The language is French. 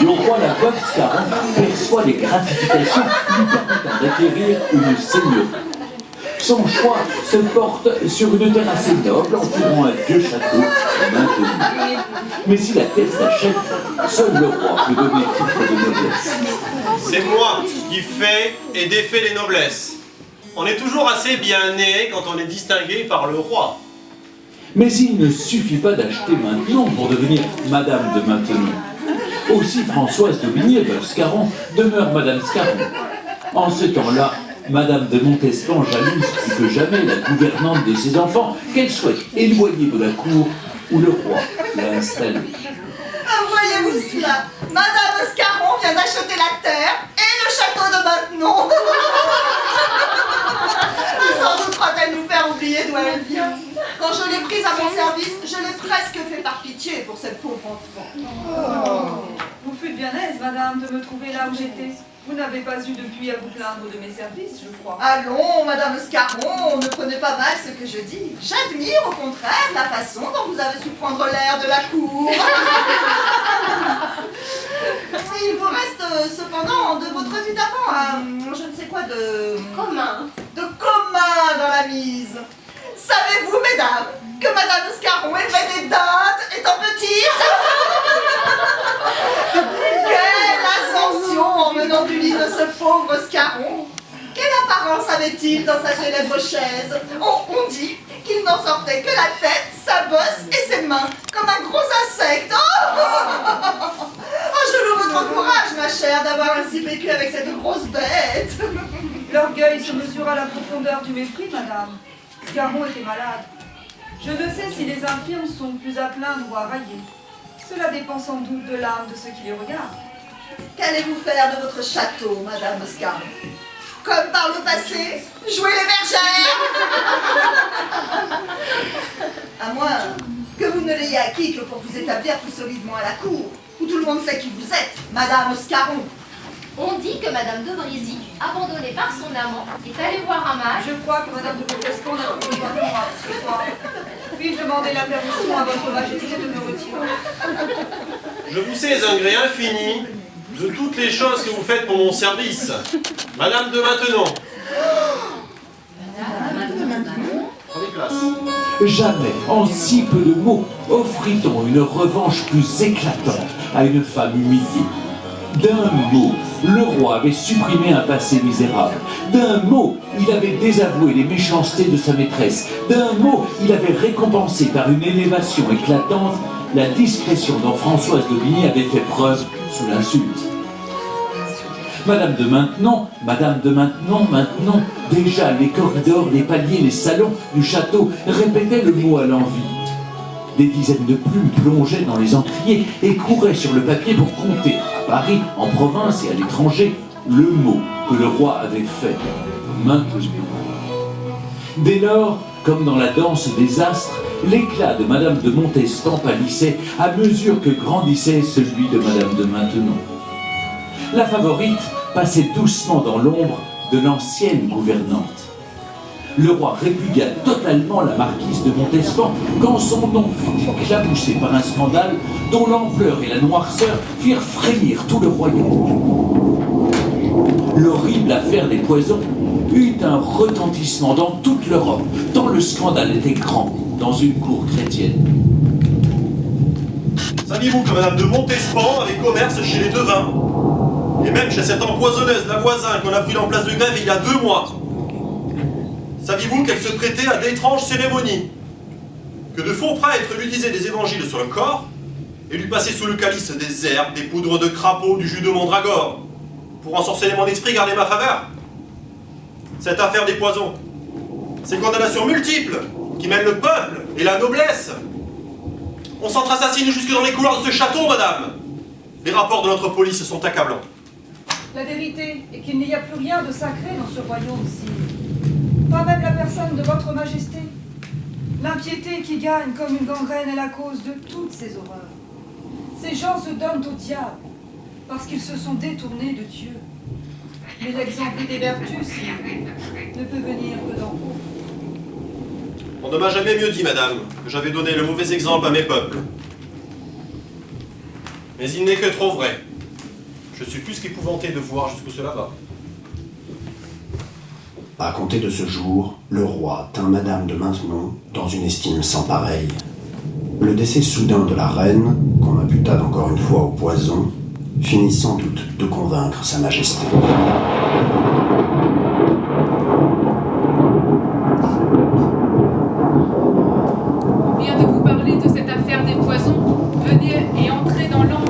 le roi la veuve Scarron perçoit des gratifications lui permettant d'acquérir une seigneurie. Son choix se porte sur une terre assez noble entourant un vieux château maintenu. Mais si la terre s'achète, seul le roi peut donner titre de noblesse. C'est moi qui fais et défais les noblesses. On est toujours assez bien né quand on est distingué par le roi. Mais il ne suffit pas d'acheter maintenant pour devenir Madame de Maintenon. Aussi Françoise d'Aubigné, veuve Scarron, demeure Madame Scarron. En ce temps-là, Madame de Montespan jalouse plus que jamais la gouvernante de ses enfants, qu'elle souhaite éloigner de la cour où le roi l'a installée. Voyez-vous cela? Madame Scarron vient d'acheter la terre et le château de Maintenon. Sans doute croit-elle nous faire oublier d'où elle vient. Quand je l'ai prise à mon service, je l'ai presque fait par pitié pour cette pauvre enfant. Vous fûtes bien aise, madame, de me trouver là où j'étais. Vous n'avez pas eu depuis à vous plaindre de mes services, je crois. Allons, Madame Scarron, ne prenez pas mal ce que je dis. J'admire au contraire la façon dont vous avez su prendre l'air de la cour. Il vous reste cependant de votre vie d'avant je ne sais quoi de... Commun. De commun dans la mise. Savez-vous, mesdames, que Madame Scarron élevait des dattes étant petite? Quelle ascension en venant du lit de ce pauvre Scarron! Quelle apparence avait-il dans sa célèbre chaise? On dit qu'il n'en sortait que la tête, sa bosse et ses mains, comme un gros insecte. Oh, je loue votre courage, ma chère, d'avoir ainsi vécu avec cette grosse bête. L'orgueil se mesure à la profondeur du mépris, madame. Scarron était malade. Je ne sais si les infirmes sont plus à plaindre ou à railler. Cela dépend sans doute de l'âme de ceux qui les regardent. Qu'allez-vous faire de votre château, Madame Scarron? Comme par le passé, jouer les bergères? À moins que vous ne l'ayez acquis que pour vous établir plus solidement à la cour, où tout le monde sait qui vous êtes, Madame Scarron. On dit que Madame de Brézy, abandonnée par son amant, est allée voir un mage. Je crois que madame de Montespan n'a plus besoin de moi ce soir. Puis-je demander la permission à votre majesté de me retirer? Je vous sais un gré infini de toutes les choses que vous faites pour mon service. Madame de Maintenon. Prenez place. Jamais, en si peu de mots, offrit-on une revanche plus éclatante à une femme humiliée. D'un mot, le roi avait supprimé un passé misérable. D'un mot, il avait désavoué les méchancetés de sa maîtresse. D'un mot, il avait récompensé par une élévation éclatante la discrétion dont Françoise d'Aubigné avait fait preuve sous l'insulte. Madame de Maintenon, maintenant, déjà les corridors, les paliers, les salons du château répétaient le mot à l'envi. Des dizaines de plumes plongeaient dans les encriers et couraient sur le papier pour compter, à Paris, en province et à l'étranger, le mot que le roi avait fait, Maintenon. Dès lors, comme dans la danse des astres, l'éclat de Madame de Montespan pâlissait à mesure que grandissait celui de Madame de Maintenon. La favorite passait doucement dans l'ombre de l'ancienne gouvernante. Le roi répudia totalement la marquise de Montespan quand son nom fut éclaboussé par un scandale dont l'ampleur et la noirceur firent frémir tout le royaume. L'horrible affaire des poisons eut un retentissement dans toute l'Europe, tant le scandale était grand dans une cour chrétienne. Saviez-vous que Madame de Montespan avait commerce chez les devins? Et même chez cette empoisonneuse, la voisin, qu'on a pris en place de grève il y a 2 mois. Saviez-vous qu'elle se prêtait à d'étranges cérémonies? Que de faux prêtres lui disaient des évangiles sur le corps et lui passaient sous le calice des herbes, des poudres de crapaud, du jus de mandragore pour ensorceler mon esprit, garder ma faveur? Cette affaire des poisons, ces condamnations multiples qui mêlent le peuple et la noblesse. On s'entre-assassine jusque dans les couloirs de ce château, madame. Les rapports de notre police sont accablants. La vérité est qu'il n'y a plus rien de sacré dans ce royaume-ci. Pas même la personne de votre majesté. L'impiété qui gagne comme une gangrène est la cause de toutes ces horreurs. Ces gens se donnent au diable parce qu'ils se sont détournés de Dieu. Mais l'exemple des vertus ne peut venir que d'en haut. On ne m'a jamais mieux dit, madame, que j'avais donné le mauvais exemple à mes peuples. Mais il n'est que trop vrai. Je suis plus qu'épouvanté de voir jusqu'où cela va. À compter de ce jour, le roi tint Madame de Maintenon dans une estime sans pareille. Le décès soudain de la reine, qu'on imputa encore une fois au poison, finit sans doute de convaincre sa majesté. On vient de vous parler de cette affaire des poisons. Venez et entrez dans l'antre